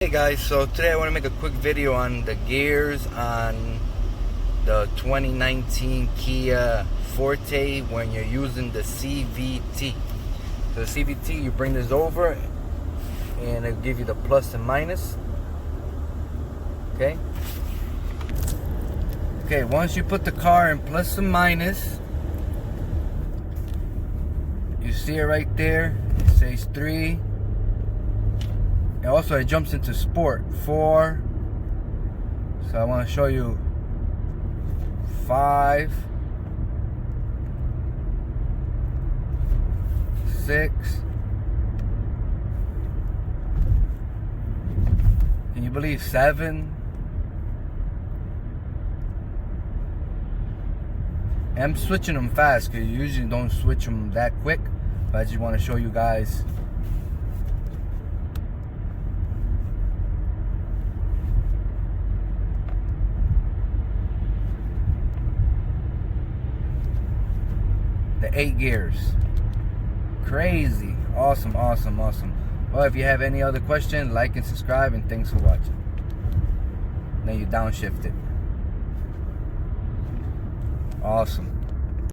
Hey guys, so today I want to make a quick video on the gears on the 2019 Kia Forte when you're using the CVT. So the CVT, you bring this over and it'll give you the plus and minus. Okay, once you put the car in plus and minus, you see it right there, it says 3. And also it jumps into sport 4. So I want to show you 5, 6. Can you believe 7? And I'm switching them fast because you usually don't switch them that quick, but I just want to show you guys. The 8 gears. Crazy. Awesome. Well, if you have any other question, like and subscribe, and thanks for watching. Then you downshift it. Awesome.